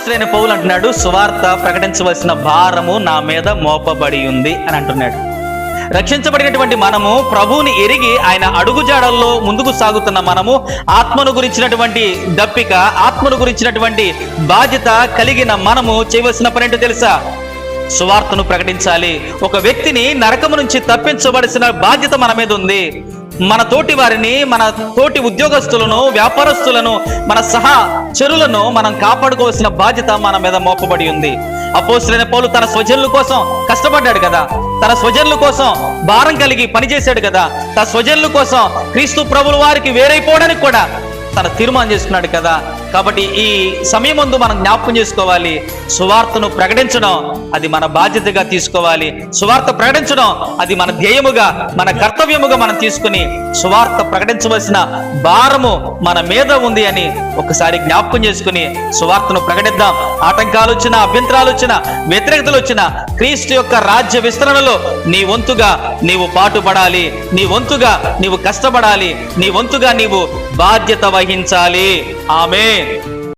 అపోస్తలుడైన పౌలు అంటున్నాడు, సువార్త ప్రకటించవలసిన భారము నా మీద మోపబడి ఉంది అని అంటున్నాడు. రక్షించబడినటువంటి మనము, ప్రభువుని ఎరిగి ఆయన అడుగుజాడల్లో ముందుకు సాగుతున్న మనము, ఆత్మను గురించినటువంటి దప్పిక, ఆత్మను గురించినటువంటి బాధ్యత కలిగిన మనము చేయవలసిన పని ఏంటో తెలుసా? సువార్తను ప్రకటించాలి. ఒక వ్యక్తిని నరకము నుంచి తప్పించవలసిన బాధ్యత మన మీద ఉంది. మన తోటి వారిని, మన తోటి ఉద్యోగస్తులను, వ్యాపారస్తులను, మన సహచరులను మనం కాపాడుకోవాల్సిన బాధ్యత మన మీద మోపబడి ఉంది. అపోస్తలుడైన పౌలు తన స్వజనుల కోసం కష్టపడ్డాడు కదా, తన స్వజనుల కోసం భారం కలిగి పనిచేశాడు కదా, తన స్వజనుల కోసం క్రీస్తు ప్రభుల వారికి వేరైపోవడానికి కూడా తన తీర్మానం చేసుకున్నాడు కదా. కాబట్టి ఈ సమయం ముందు మనం జ్ఞాపకం చేసుకోవాలి, సువార్తను ప్రకటించడం అది మన బాధ్యతగా తీసుకోవాలి. సువార్త ప్రకటించడం అది మన ధ్యేయముగా, మన కర్తవ్యముగా మనం తీసుకుని సువార్త ప్రకటించవలసిన భారము మన మీద ఉంది అని ఒకసారి జ్ఞాపకం చేసుకుని సువార్తను ప్రకటిద్దాం. ఆటంకాలు వచ్చినా, అభ్యంతరాలు వచ్చినా, వ్యతిరేకతలు వచ్చినా, క్రీస్తు యొక్క రాజ్య విస్తరణలో నీ వంతుగా నీవు పాటుపడాలి, నీ వంతుగా నీవు కష్టపడాలి, నీ వంతుగా నీవు బాధ్యత వహించాలి. ఆమేన్.